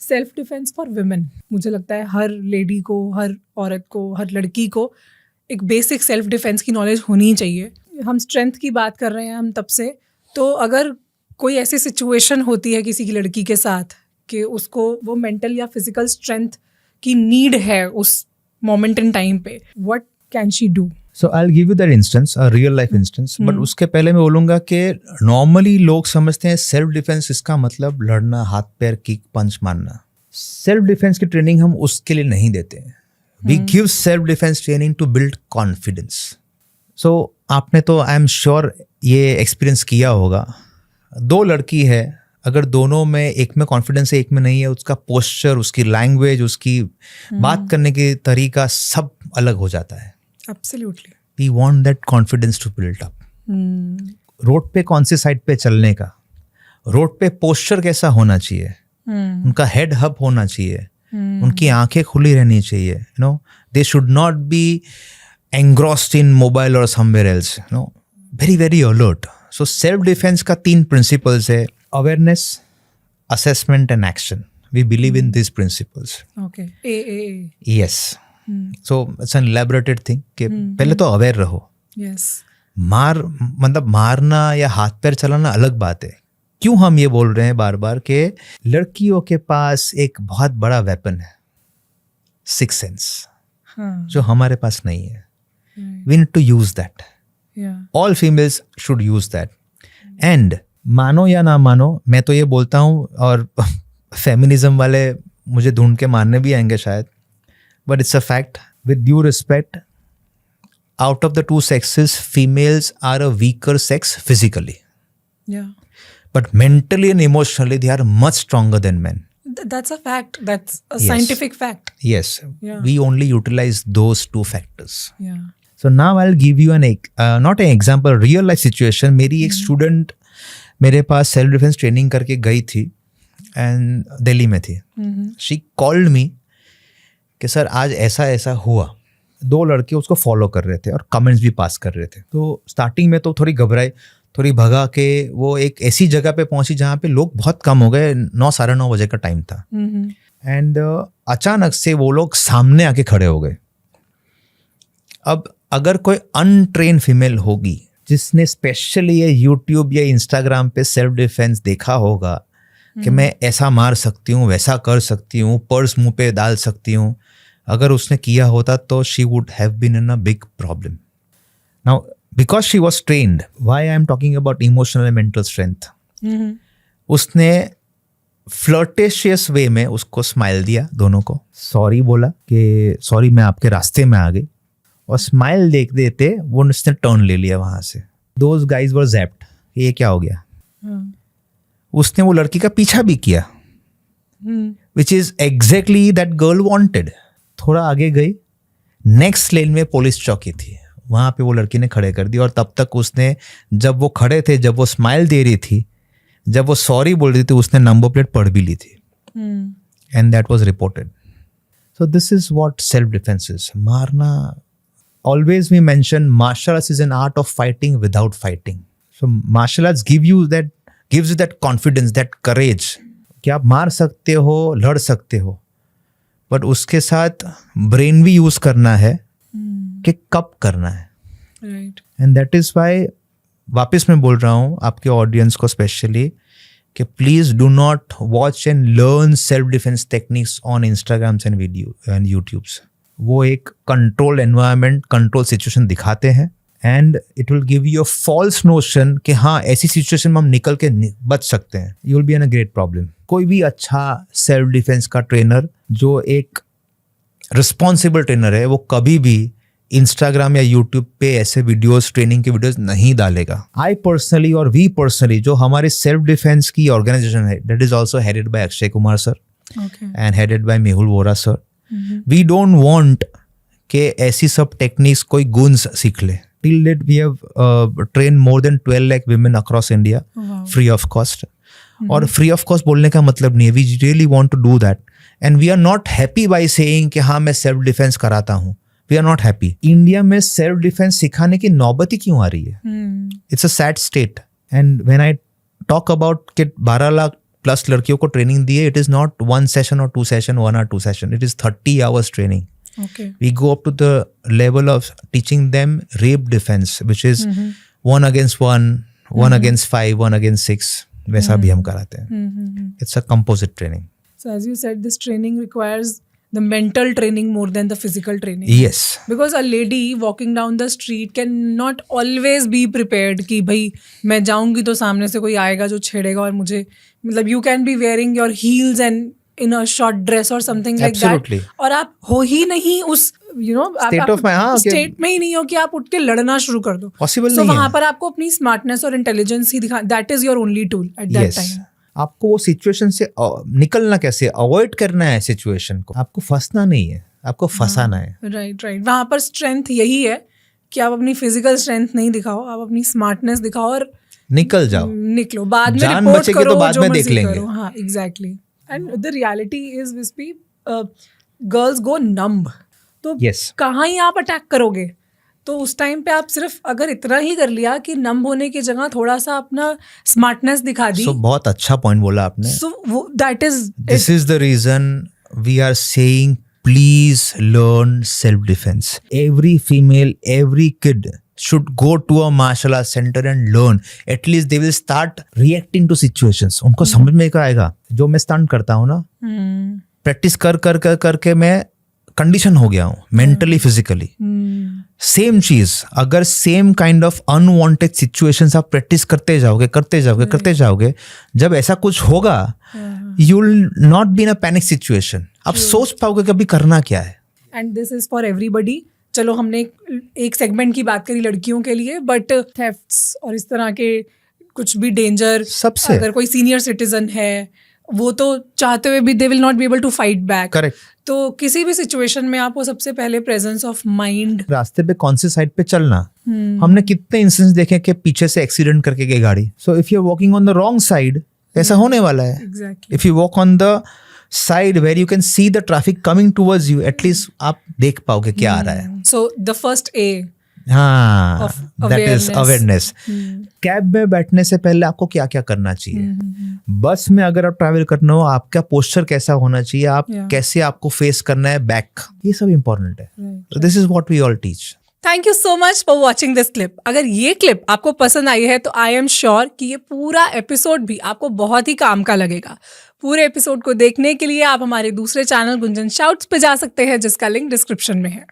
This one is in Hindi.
सेल्फ डिफेंस फॉर वुमेन, मुझे लगता है हर लेडी को, हर औरत को, हर लड़की को एक बेसिक सेल्फ डिफेंस की नॉलेज होनी ही चाहिए. हम स्ट्रेंथ की बात कर रहे हैं हम तब से, तो अगर कोई ऐसी सिचुएशन होती है किसी की लड़की के साथ कि उसको वो मेंटल या फिजिकल स्ट्रेंथ की नीड है उस मोमेंट इन टाइम पे, what can she do? So I'll give you that instance, a real life instance. But उसके पहले मैं बोलूँगा कि नॉर्मली लोग समझते हैं सेल्फ डिफेंस इसका मतलब लड़ना, हाथ पैर किक पंच मारना. सेल्फ डिफेंस की ट्रेनिंग हम उसके लिए नहीं देते हैं. We give self defense training to build confidence. So आपने तो आई एम श्योर ये एक्सपीरियंस किया होगा. दो लड़की है, अगर दोनों में एक में कॉन्फिडेंस है एक में नहीं है, उसका पोस्चर, उसकी लैंग्वेज, उसकी बात करने की तरीका सब अलग हो जाता है. Absolutely. We want that confidence to build up. Road पे कौन सी साइड पे चलने का, रोड पे पोस्चर कैसा होना चाहिए, उनका हेड हब होना चाहिए, उनकी आंखें खुली रहनी चाहिए. You know, they should not be engrossed in mobile और somewhere else. You know, very very alert. So self defence का 3 प्रिंसिपल्स है: awareness, assessment and action. We believe in this principles. Okay. A. Yes. So it's an elaborated thing कि पहले तो अवेयर रहो. Yes. मतलब मारना या हाथ पैर चलाना अलग बात है. क्यों हम ये बोल रहे हैं बार बार कि लड़कियों के पास एक बहुत बड़ा वेपन है, सिक्स सेंस, जो हमारे पास नहीं है. We need to use that. All females should use that. And मानो या ना मानो, मैं तो ये बोलता हूँ, और फेमिनिज्म वाले मुझे ढूंढ के मारने भी आएंगे शायद, but it's a fact. With due respect, out of the two sexes, females are a weaker sex physically. Yeah. But mentally and emotionally, they are much stronger than men. That's a fact. That's a Yes. scientific fact. Yes. Yeah. We only utilize those two factors. Yeah. So now I'll give you not an example, real life situation. मेरी एक स्टूडेंट मेरे पास सेल्फ डिफेंस ट्रेनिंग करके गई थी एंड दिल्ली में थी. शी कॉल्ड मी कि सर आज ऐसा ऐसा हुआ. 2 लड़के उसको फॉलो कर रहे थे और कमेंट्स भी पास कर रहे थे. तो स्टार्टिंग में तो थोड़ी घबराई, थोड़ी भगा के वो एक ऐसी जगह पे पहुंची जहाँ पे लोग बहुत कम हो गए. 9, 9:30 बजे का टाइम था. एंड अचानक से वो लोग सामने आके खड़े हो गए. अब अगर कोई अनट्रेन फीमेल होगी जिसने स्पेशली ये यूट्यूब या इंस्टाग्राम पे सेल्फ डिफेंस देखा होगा कि मैं ऐसा मार सकती हूँ, वैसा कर सकती हूँ, पर्स मुंह पे डाल सकती हूँ, अगर उसने किया होता तो she would have been in a big problem. Now because she was trained, why I am talking about emotional and mental strength, उसने फ्लर्टेशियस वे में उसको स्माइल दिया, दोनों को सॉरी बोला कि सॉरी मैं आपके रास्ते में आ गई, और स्माइल देख देते वो उसने टर्न ले लिया वहां से. दोज गाइज वर ज़ैप्ड, ये क्या हो गया. उसने वो लड़की का पीछा भी किया, which is exactly that girl wanted. थोड़ा आगे गई, नेक्स्ट लेन में पुलिस चौकी थी, वहां पे वो लड़की ने खड़े कर दी. और तब तक उसने, जब वो खड़े थे, जब वो स्माइल दे रही थी, जब वो सॉरी बोल रही थी, उसने नंबर प्लेट पढ़ भी ली थी. And that was reported. So this is what self defence is. मारना, always we mention martial arts is an art of fighting without fighting. So martial arts gives you that confidence, that courage कि आप मार सकते हो, लड़ सकते हो, बट उसके साथ ब्रेन भी यूज करना है कि कब करना है. Right. And that is why वापस मैं बोल रहा हूँ आपके ऑडियंस को स्पेशली कि please do not watch and learn self defence techniques on Instagrams and video and YouTubes. वो एक कंट्रोल एनवायरनमेंट, कंट्रोल सिचुएशन दिखाते हैं, and it will give you a false notion कि हाँ ऐसी सिचुएशन में हम निकल के बच सकते हैं. You will be in a great problem. कोई भी अच्छा सेल्फ डिफेंस का ट्रेनर जो एक रिस्पॉन्सिबल ट्रेनर है, वो कभी भी इंस्टाग्राम या यूट्यूब पे ऐसे वीडियोस, ट्रेनिंग के वीडियोस नहीं डालेगा. आई पर्सनली और वी पर्सनली, जो हमारे सेल्फ डिफेंस की ऑर्गेनाइजेशन है, that is also headed by Akshay Kumar sir and headed by Mehul Vora sir. We don't want कि ऐसी सब टेक्निक्स कोई गुन्स सीख ले. Till date we have trained more than 12 lakh women across India. Wow. Free of cost. और free of cost बोलने का मतलब नहीं है, we really want to do that and we are not happy by saying कि हाँ मैं सेल्फ डिफेंस कराता हूँ. We are not happy. India में सेल्फ डिफेंस सिखाने की नौबत ही क्यों आ रही है? It's a sad state. And when I talk about कि 12 लाख प्लस लड़कियों को ट्रेनिंग दी है. It is not 1 session or 2 session, 1 or 2 session. It is 30 hours training. Okay. We go up to the level of teaching them rape defense, which is 1 against 1, 1 against 5, 1 against 6. वैसा भी हम कराते हैं. It's a composite training. So as you said, this training requires the mental training more than the physical training. Yes. Because a lady walking down the street cannot always be prepared कि भाई मैं जाऊंगी तो सामने से कोई आएगा जो छेड़ेगा और मुझे मतलब you can be wearing your heels and in a short dress or something like Absolutely. that. और आप हो ही नहीं उस State of mind, हाँ, स्टेट में ही नहीं हो कि आप उठ के लड़ना शुरू कर दो. Possible So नहीं है. वहाँ पर आपको अपनी स्मार्टनेस और इंटेलिजेंस ही दिखा. That is your only tool at that Yes. time. आपको वो सिचुएशन से निकलना कैसे, अवॉइड करना है सिचुएशन को. आपको फंसना नहीं है, आपको फंसाना है. राइट. वहाँ पर स्ट्रेंथ यही है कि आप अपनी फिजिकल स्ट्रेंथ नहीं दिखाओ, आप अपनी स्मार्टनेस दिखाओ और निकल जाओ. निकलो. बाद में जान रिपोर्ट बचेगी करो, तो बाद जो में मर्जी देख लेंगे. करो. हाँ, exactly. And the reality is wispy girls go numb. तो Yes. कहाँ ही आप अटैक करोगे. तो उस टाइम पे आप सिर्फ अगर इतना ही कर लिया कि नम्ब होने की जगह थोड़ा सा अपना स्मार्टनेस दिखा दी. So, बहुत अच्छा पॉइंट बोला आपने. So that is This is the reason we are saying please learn self-defense. Every female, every kid should go to a martial arts center and learn. At least they will start reacting to situations. उनको समझ में आएगा. जो मैं स्टंट करता हूँ ना, प्रैक्टिस करके मैं कंडीशन हो गया हूँ मेंटली, फिजिकली. सेम चीज, अगर same kind of unwanted situations आप प्रैक्टिस करते जाओगे, जब ऐसा कुछ होगा, you will not be in a panic situation. आप सोच पाओगे कि अभी करना क्या है. And this is for everybody. चलो हमने एक सेगमेंट की बात करी लड़कियों के लिए, बट थेफ्ट्स और इस तरह के कुछ भी डेंजर, सबसे. अगर कोई सीनियर सिटीजन है वो तो चाहते हुए भी they will not be able to fight back. Correct. तो किसी भी सिचुएशन में आपको सबसे पहले प्रेजेंस ऑफ माइंड. रास्ते पे कौन सी साइड पे चलना. हमने कितने इंसिडेंट्स देखे कि पीछे से एक्सीडेंट करके गई गाड़ी. So if you are walking on the wrong side, ऐसा होने वाला है. Exactly. If you walk on the side where you can see the traffic coming towards you, at least आप देख पाओगे क्या आ रहा है. सो द फर्स्ट ए, हाँ, of that is awareness. Cab में बैठने से पहले आपको क्या क्या करना चाहिए. बस में अगर आप ट्रैवल करना हो, आपका पोस्चर कैसा होना चाहिए, आप कैसे आपको फेस करना है बैक, ये सब इम्पोर्टेंट है. This is what we all teach. Thank you so much for watching this clip. अगर ये क्लिप आपको पसंद आई है तो आई एम श्योर कि ये पूरा एपिसोड भी आपको बहुत ही काम का लगेगा. पूरे एपिसोड को देखने के लिए आप हमारे दूसरे चैनल गुंजन शाउट्स पे जा सकते हैं, जिसका लिंक डिस्क्रिप्शन में है.